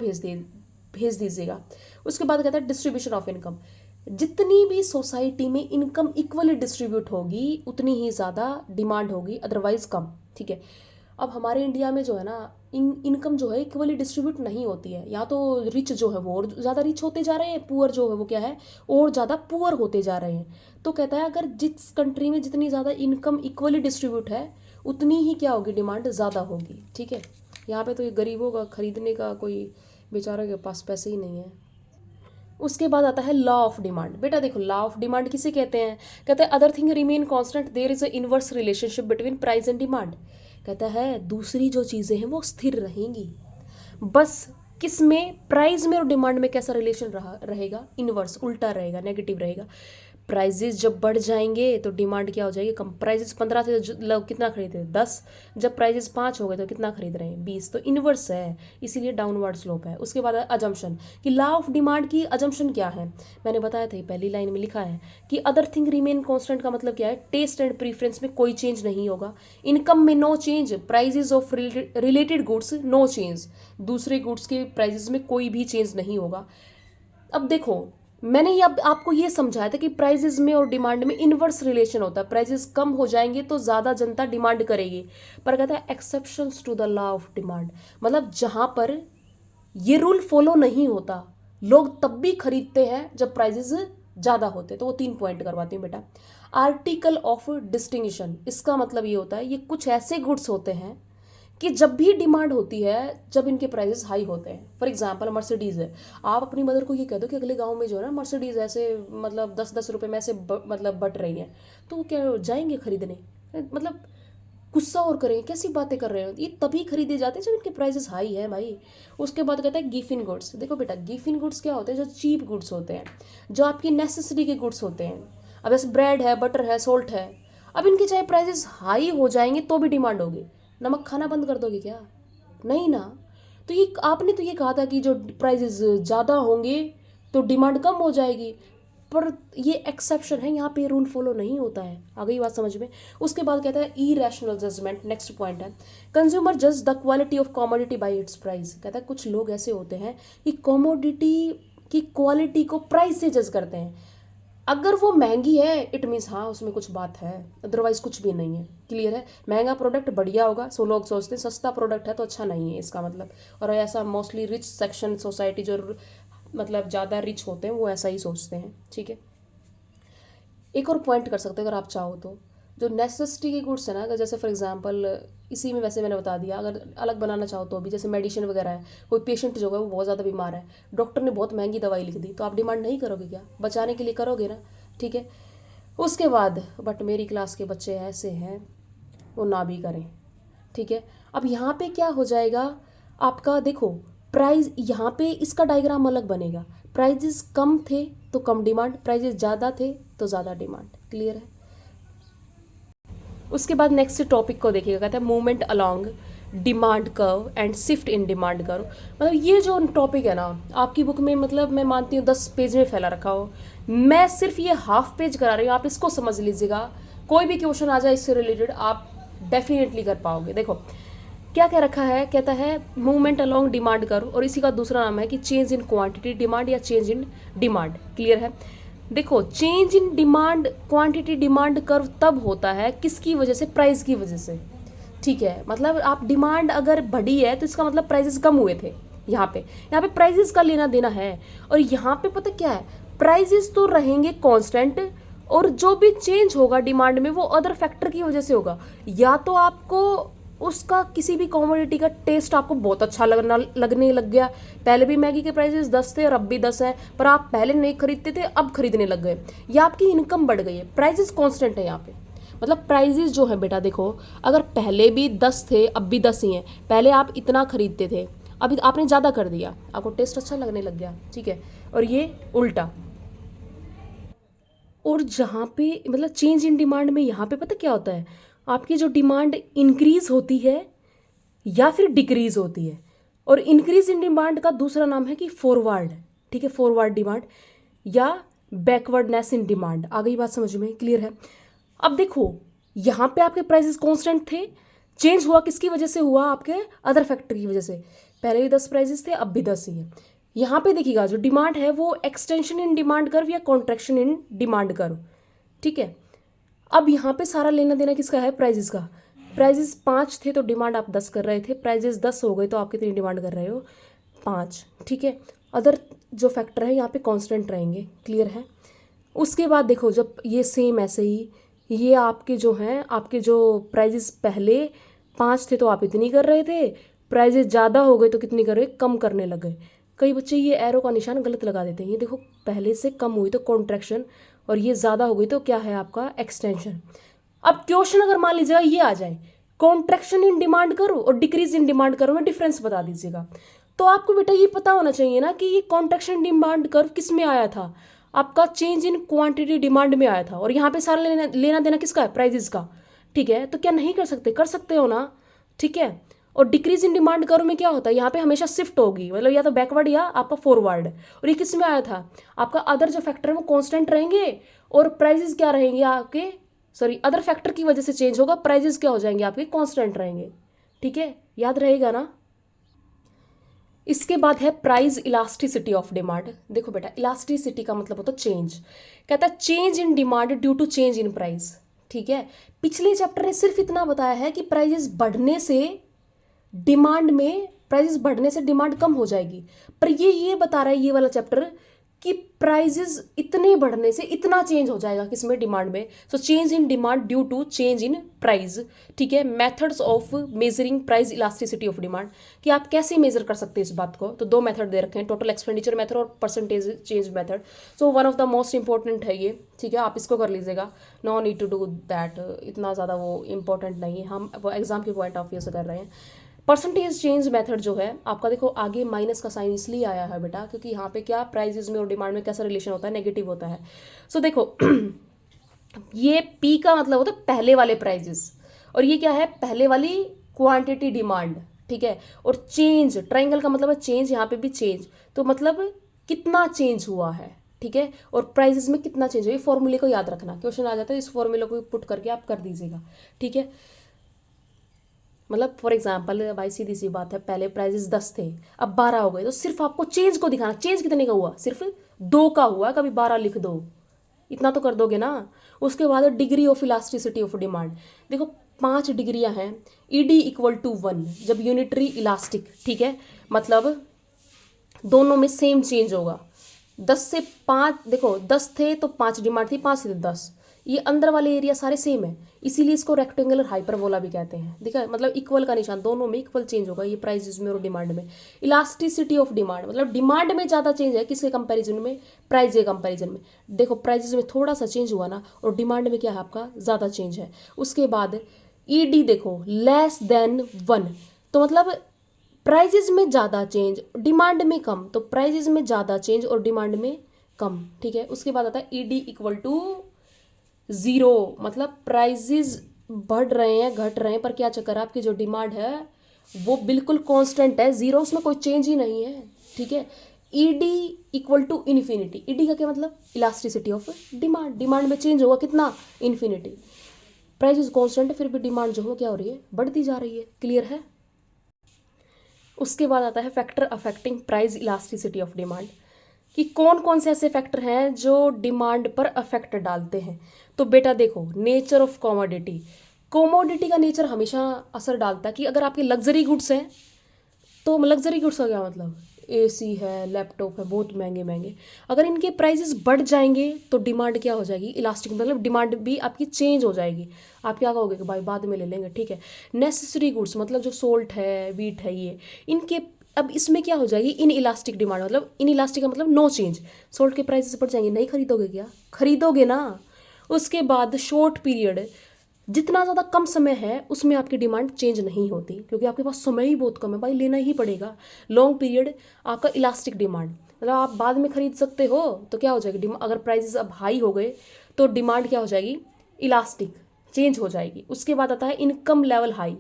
S1: भेज दीजिएगा। उसके बाद कहता है डिस्ट्रीब्यूशन ऑफ इनकम। जितनी भी सोसाइटी में इनकम इक्वली डिस्ट्रीब्यूट होगी उतनी ही ज़्यादा डिमांड होगी, अदरवाइज कम, ठीक है। अब हमारे इंडिया में जो है ना, इनकम जो है इक्वली डिस्ट्रीब्यूट नहीं होती है, या तो रिच जो है वो और ज़्यादा रिच होते जा रहे हैं, पुअर जो है वो क्या है और ज़्यादा पुअर होते जा रहे हैं। तो कहता है अगर जिस कंट्री में जितनी ज़्यादा इनकम इक्वली डिस्ट्रीब्यूट है उतनी ही क्या होगी, डिमांड ज़्यादा होगी, ठीक है। यहाँ पे तो ये गरीबों का खरीदने का कोई बेचारा के पास पैसे ही नहीं है। उसके बाद आता है लॉ ऑफ डिमांड। बेटा देखो, लॉ ऑफ डिमांड किसे कहते हैं, कहते हैं other thing remain constant there is a inverse relationship between price and demand. कहता है दूसरी जो चीज़ें हैं वो स्थिर रहेंगी, बस किस में, प्राइस में और डिमांड में कैसा रिलेशन रहेगा, इनवर्स, उल्टा रहेगा, नेगेटिव रहेगा। प्राइजेस जब बढ़ जाएंगे तो डिमांड क्या हो जाएगी, कम। प्राइजेस 15 थे तो लोग कितना खरीद रहे थे, 10। जब प्राइजेस 5 हो गए तो कितना खरीद रहे हैं, 20। तो इन्वर्स है, इसीलिए डाउनवर्ड स्लोप है। उसके बाद अजम्पशन कि लॉ ऑफ डिमांड की अजम्पशन क्या है, मैंने बताया था, पहली लाइन में लिखा है कि अदर थिंग रिमेन कांस्टेंट का मतलब क्या है, टेस्ट एंड प्रीफरेंस में कोई चेंज नहीं होगा, इनकम में no change, prices of related goods no change, दूसरे गुड्स के प्राइजेस में कोई भी चेंज नहीं होगा। अब देखो, मैंने ये अब आपको ये समझाया था कि प्राइजेस में और डिमांड में इनवर्स रिलेशन होता है, प्राइजेस कम हो जाएंगे तो ज़्यादा जनता डिमांड करेगी। पर कहता है exceptions to the law of demand, मतलब जहां पर ये रूल फॉलो नहीं होता, लोग तब भी खरीदते हैं जब प्राइजेस ज़्यादा होते। तो वो 3 पॉइंट करवाती हूँ बेटा। आर्टिकल ऑफ डिस्टिंक्शन, इसका मतलब ये होता है ये कुछ ऐसे गुड्स होते हैं कि जब भी डिमांड होती है जब इनके प्राइसेस हाई होते हैं। फॉर एग्जांपल मर्सिडीज़ है, आप अपनी मदर को ये कह दो कि अगले गांव में जो है ना मर्सिडीज़ ऐसे मतलब 10-10 रुपये में ऐसे मतलब बट रही है, तो वो क्या जाएंगे खरीदने, मतलब गुस्सा और करेंगे, कैसी बातें कर रहे हो, ये तभी खरीदे जाते हैं जब इनके प्राइसेस हाई है भाई। उसके बाद कहता है गिफ इन गुड्स। देखो बेटा, गिफ इन गुड्स क्या होते हैं, जो चीप गुड्स होते हैं, जो आपकी नेसेसिटी के गुड्स होते हैं। अब ऐसे ब्रेड है, बटर है, सोल्ट है, अब इनके चाहे प्राइसेस हाई हो जाएंगे तो भी डिमांड होगी। नमक खाना बंद कर दोगे क्या, नहीं ना। तो ये आपने तो ये कहा था कि जो प्राइसेस ज़्यादा होंगे तो डिमांड कम हो जाएगी, पर ये एक्सेप्शन है, यहाँ पे रूल फॉलो नहीं होता है। आ गई बात समझ में। उसके बाद कहता है ई रैशनल जजमेंट, नेक्स्ट पॉइंट है कंज्यूमर जज the quality of commodity bye it's price. कहता है कुछ लोग ऐसे होते हैं कि कॉमोडिटी की क्वालिटी को प्राइस से जज करते हैं। अगर वो महंगी है इट मीन्स हाँ उसमें कुछ बात है, अदरवाइज कुछ भी नहीं है। क्लियर है, महंगा प्रोडक्ट बढ़िया होगा, सो लोग सोचते हैं, सस्ता प्रोडक्ट है तो अच्छा नहीं है इसका मतलब। और ऐसा मोस्टली रिच सेक्शन सोसाइटी जो मतलब ज़्यादा रिच होते हैं वो ऐसा ही सोचते हैं। ठीक है, एक और पॉइंट कर सकते हैं अगर आप चाहो तो, जो नेसेसिटी के गुड्स है ना, अगर जैसे फॉर एग्जांपल इसी में वैसे मैंने बता दिया, अगर अलग बनाना चाहो तो भी, जैसे मेडिसिन वगैरह है, कोई पेशेंट जो है वो बहुत ज़्यादा बीमार है, डॉक्टर ने बहुत महंगी दवाई लिख दी, तो आप डिमांड नहीं करोगे क्या, बचाने के लिए करोगे ना। ठीक है, उसके बाद बट मेरी क्लास के बच्चे ऐसे हैं वो ना भी करें। ठीक है, अब यहाँ पे क्या हो जाएगा आपका, देखो प्राइस यहाँ पे इसका डायग्राम अलग बनेगा, प्राइजेस कम थे तो कम डिमांड, प्राइजेस ज़्यादा थे तो ज़्यादा डिमांड। क्लियर है। उसके बाद नेक्स्ट टॉपिक को देखिएगा, कहता है movement along demand curve and shift in demand curve. मतलब ये जो टॉपिक है ना आपकी बुक में, मतलब मैं मानती हूँ 10 पेज में फैला रखा हो, मैं सिर्फ ये हाफ पेज करा रही हूँ, आप इसको समझ लीजिएगा। कोई भी क्वेश्चन आ जाए इससे रिलेटेड आप डेफिनेटली कर पाओगे। देखो क्या कह रखा है, कहता है मूवमेंट अलोंग डिमांड कर्व, और इसी का दूसरा नाम है कि चेंज इन क्वांटिटी डिमांड या चेंज इन डिमांड। क्लियर है। देखो change in demand quantity demand curve तब होता है किसकी वजह से, प्राइस की वजह से। ठीक है, मतलब आप डिमांड अगर बढ़ी है तो इसका मतलब प्राइसेस कम हुए थे। यहाँ पे प्राइसेस का लेना देना है, और यहाँ पे पता क्या है, प्राइसेस तो रहेंगे कांस्टेंट, और जो भी चेंज होगा डिमांड में वो अदर फैक्टर की वजह से होगा। या तो आपको उसका किसी भी कॉमोडिटी का टेस्ट आपको बहुत अच्छा लगने लग गया, पहले भी मैगी के प्राइसेस 10 थे और अब भी 10 हैं, पर आप पहले नहीं खरीदते थे अब खरीदने लग गए, या आपकी इनकम बढ़ गई है, प्राइसेस कांस्टेंट है यहाँ पे। मतलब प्राइजेस जो है बेटा, देखो अगर पहले भी 10 थे अब भी 10 ही हैं, पहले आप इतना खरीदते थे अभी आपने ज़्यादा कर दिया, आपको टेस्ट अच्छा लगने लग गया। ठीक है, और ये उल्टा। और जहाँ पे मतलब चेंज इन डिमांड में यहाँ पे पता क्या होता है, आपकी जो डिमांड इंक्रीज होती है या फिर डिक्रीज होती है, और इंक्रीज इन डिमांड का दूसरा नाम है कि फॉरवर्ड। ठीक है, फॉरवर्ड डिमांड या बैकवर्डनेस इन डिमांड। आ गई बात समझ में। क्लियर है। अब देखो यहाँ पे आपके प्राइसेस कांस्टेंट थे, चेंज हुआ किसकी वजह से हुआ, आपके अदर फैक्टर की वजह से। पहले भी 10 प्राइसेस थे अब भी 10 ही है। यहाँ पे देखिएगा जो डिमांड है वो एक्सटेंशन इन डिमांड कर्व या कॉन्ट्रैक्शन इन डिमांड कर्व। ठीक है, अब यहाँ पे सारा लेना देना किसका है, प्राइजेस का। प्राइजेस 5 थे तो डिमांड आप 10 कर रहे थे, प्राइजेस 10 हो गए तो आप कितनी डिमांड कर रहे हो, 5। ठीक है, अदर जो फैक्टर है यहाँ पे कांस्टेंट रहेंगे। क्लियर है। उसके बाद देखो जब ये सेम ऐसे ही ये आपके जो हैं, आपके जो प्राइजेस पहले 5 थे तो आप इतनी कर रहे थे, प्राइजेस ज़्यादा हो गए तो कितनी कर रहे, कम करने लग गए। कई बच्चे ये एरो का निशान गलत लगा देते हैं, ये देखो पहले से कम हुई तो कॉन्ट्रैक्शन, और ये ज़्यादा हो गई तो क्या है आपका, एक्सटेंशन। अब क्वेश्चन अगर मान लीजिएगा ये आ जाए, कॉन्ट्रैक्शन इन डिमांड करो और डिक्रीज इन डिमांड करो में डिफरेंस बता दीजिएगा, तो आपको बेटा ये पता होना चाहिए ना कि ये कॉन्ट्रैक्शन डिमांड कर्व किस में आया था, आपका चेंज इन क्वांटिटी डिमांड में आया था, और यहाँ पे सारा लेना देना किसका है, प्राइजेस का, ठीक है। तो क्या नहीं कर सकते, कर सकते हो ना, ठीक है। और डिक्रीज इन डिमांड करो में क्या होता है, यहाँ पे हमेशा शिफ्ट होगी, मतलब या तो बैकवर्ड या आपका फॉरवर्ड। और ये किस में आया था, आपका अदर जो फैक्टर है वो कांस्टेंट रहेंगे और प्राइजेस क्या रहेंगे आपके, सॉरी अदर फैक्टर की वजह से चेंज होगा, प्राइजेस क्या हो जाएंगे आपके, कांस्टेंट रहेंगे, ठीक है, याद रहेगा ना। इसके बाद है प्राइस इलास्टिसिटी ऑफ डिमांड। देखो बेटा, इलास्टिसिटी का मतलब होता है चेंज, कहता है change in demand due to change in price, ठीक है। पिछले चैप्टर ने सिर्फ इतना बताया है कि प्राइजेस बढ़ने से डिमांड में, प्राइजेस बढ़ने से डिमांड कम हो जाएगी, पर ये बता रहा है ये वाला चैप्टर कि प्राइजेस इतने बढ़ने से इतना चेंज हो जाएगा किसमें, डिमांड में। So change in demand due to change in price, ठीक है। Methods of measuring price elasticity of demand, कि आप कैसे मेजर कर सकते हैं इस बात को। तो दो मेथड दे रखे हैं, टोटल एक्सपेंडिचर मेथड और percentage change method. So one of the most important है ये, ठीक है, आप इसको कर लीजिएगा, no need to do that, इतना ज़्यादा वो इंपॉर्टेंट नहीं है, हम वो एग्जाम के पॉइंट ऑफ व्यू से कर रहे हैं। परसेंटेज चेंज मेथड जो है आपका, देखो आगे माइनस का साइन इसलिए आया है बेटा क्योंकि यहाँ पे क्या प्राइजेज में और डिमांड में कैसा रिलेशन होता है, नेगेटिव होता है। सो देखो ये पी का मतलब होता है पहले वाले प्राइजेस, और ये क्या है, पहले वाली क्वांटिटी डिमांड, ठीक है। और चेंज, ट्राइंगल का मतलब है चेंज, यहाँ पे भी चेंज, तो मतलब कितना चेंज हुआ है, ठीक है। और प्राइजेस में कितना चेंज हुआ, ये फॉर्मूले को याद रखना, क्वेश्चन आ जाता है इस फॉर्मूले को पुट करके आप कर दीजिएगा, ठीक है। मतलब फॉर एग्जाम्पल भाई सीधी सी बात है, पहले प्राइजेस 10 थे अब 12 हो गए, तो सिर्फ आपको चेंज को दिखाना, चेंज कितने का हुआ, सिर्फ 2 का हुआ, कभी 12 लिख दो, इतना तो कर दोगे ना। उसके बाद degree of elasticity of demand, देखो 5 डिग्रियां हैं, ईडी इक्वल टू 1 जब यूनिटरी इलास्टिक, ठीक है, मतलब दोनों में सेम चेंज होगा। 10 से 5, देखो 10 थे तो 5 डिमांड थी, 5 से 10, ये अंदर वाले एरिया सारे सेम है, इसीलिए इसको रेक्टेंगुलर हाइपरबोला भी कहते हैं, देखा, मतलब इक्वल का निशान, दोनों में इक्वल चेंज होगा, ये प्राइसेस में और डिमांड में। इलास्टिसिटी ऑफ डिमांड मतलब डिमांड में ज़्यादा चेंज है किसके कंपैरिजन में, प्राइस के कंपैरिजन में। देखो प्राइसेस में थोड़ा सा चेंज हुआ ना, और डिमांड में क्या है आपका ज़्यादा चेंज है। उसके बाद ईडी देखो लेस देन 1, तो मतलब प्राइजेज में ज़्यादा चेंज डिमांड में कम, तो प्राइजेज में ज़्यादा चेंज और डिमांड में कम, ठीक है। उसके बाद आता है ईडी इक्वल टू 0, मतलब प्राइजेज बढ़ रहे हैं घट रहे हैं, पर क्या चक्कर है, आपकी जो डिमांड है वो बिल्कुल कांस्टेंट है, 0, उसमें कोई चेंज ही नहीं है, ठीक है। ED equal to infinity, ED का क्या मतलब, इलास्टिसिटी ऑफ डिमांड, डिमांड में चेंज होगा कितना, इन्फिनिटी। प्राइस कांस्टेंट है फिर भी डिमांड जो है क्या हो रही है, बढ़ती जा रही है, क्लियर है। उसके बाद आता है factor affecting price elasticity of demand, कि कौन कौन से ऐसे फैक्टर हैं जो डिमांड पर अफेक्ट डालते हैं। तो बेटा देखो, नेचर ऑफ कॉमोडिटी, कॉमोडिटी का नेचर हमेशा असर डालता है, कि अगर आपके लग्जरी गुड्स हैं, तो लग्जरी गुड्स का क्या मतलब, एसी है, लैपटॉप है, बहुत महंगे महंगे, अगर इनके प्राइसेस बढ़ जाएंगे तो डिमांड क्या हो जाएगी, इलास्टिक, मतलब डिमांड भी आपकी चेंज हो जाएगी, आप क्या कहोगे कि भाई बाद में ले लेंगे, ठीक है। नेसेसरी गुड्स मतलब जो सोल्ट है, वीट है, ये इनके, अब इसमें क्या हो जाएगी, इन इलास्टिक डिमांड, मतलब इन इलास्टिक का मतलब नो चेंज, सोल्ट के प्राइसेस बढ़ जाएंगे, नहीं खरीदोगे क्या, खरीदोगे ना। उसके बाद शॉर्ट पीरियड, जितना ज़्यादा कम समय है उसमें आपकी डिमांड चेंज नहीं होती, क्योंकि आपके पास समय ही बहुत कम है, भाई लेना ही पड़ेगा। लॉन्ग पीरियड आपका इलास्टिक डिमांड, मतलब आप बाद में खरीद सकते हो, तो क्या हो जाएगी, अगर प्राइसेस अब हाई हो गए तो डिमांड क्या हो जाएगी, इलास्टिक, चेंज हो जाएगी। उसके बाद आता है इनकम लेवल हाई,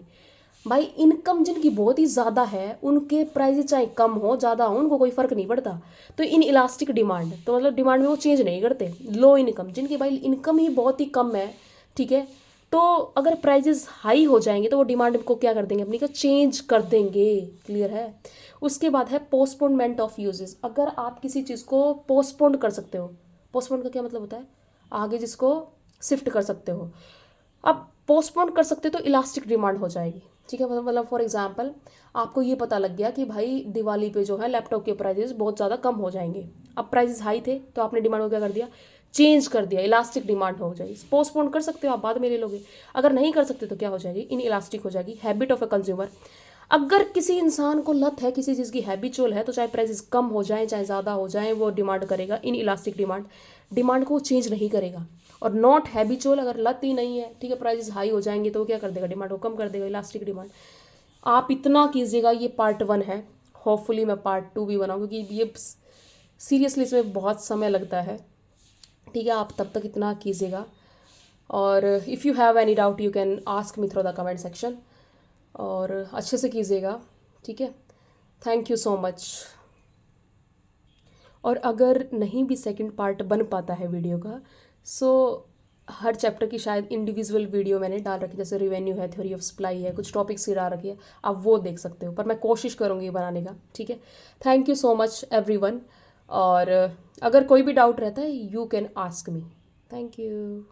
S1: भाई इनकम जिनकी बहुत ही ज़्यादा है उनके प्राइसेस चाहे कम हो ज़्यादा हो उनको कोई फ़र्क नहीं पड़ता, तो इन इलास्टिक डिमांड, तो मतलब डिमांड में वो चेंज नहीं करते। लो इनकम, जिनकी भाई इनकम ही बहुत ही कम है, ठीक है, तो अगर प्राइजेस हाई हो जाएंगे तो वो डिमांड को क्या कर देंगे, अपनी को चेंज कर देंगे, क्लियर है। उसके बाद है पोस्टपोनमेंट ऑफ यूजेस, अगर आप किसी चीज़ को पोस्टपोन कर सकते हो, पोस्टपोन का क्या मतलब होता है, आगे जिसको शिफ्ट कर सकते हो, अब पोस्टपोन कर सकते हो तो इलास्टिक डिमांड हो जाएगी, ठीक है। मतलब फॉर एग्जांपल आपको ये पता लग गया कि भाई दिवाली पे जो है लैपटॉप के प्राइजेस बहुत ज़्यादा कम हो जाएंगे, अब प्राइजेस हाई थे तो आपने डिमांड को क्या कर दिया, चेंज कर दिया, इलास्टिक डिमांड हो जाएगी। पोस्टपोन कर सकते हो आप, बाद में ले लोगे, अगर नहीं कर सकते तो क्या हो जाएगी, इन इलास्टिक हो जाएगी। हैबिट ऑफ अ कंज्यूमर, अगर किसी इंसान को लत है किसी चीज़ की, हैबिचुअल है, तो चाहे प्राइसेस कम हो जाए चाहे ज़्यादा हो जाए वो डिमांड करेगा, इन इलास्टिक डिमांड, डिमांड को चेंज नहीं करेगा। और नॉट हैबिचुअल, अगर लत ही नहीं है, ठीक है, प्राइसेस हाई हो जाएंगे तो वो क्या कर देगा, डिमांड को कम कर देगा, इलास्टिक डिमांड। आप इतना कीजिएगा, ये पार्ट 1 है, होपफुली मैं पार्ट 2 भी बनाऊँ, क्योंकि ये सीरियसली इसमें बहुत समय लगता है, ठीक है, आप तब तक इतना कीजिएगा। और if you have any doubt you can ask me through the comment section, और अच्छे से कीजिएगा, ठीक है। Thank you so much. और अगर नहीं भी सेकंड पार्ट बन पाता है वीडियो का, सो हर चैप्टर की शायद इंडिविजुअल वीडियो मैंने डाल रखी है, जैसे रिवेन्यू है, थ्योरी ऑफ सप्लाई है, कुछ टॉपिक्स की डाल रखी है, आप वो देख सकते हो, पर मैं कोशिश करूँगी बनाने का, ठीक है। Thank you so much everyone. और अगर कोई भी डाउट रहता है you can ask me. Thank you.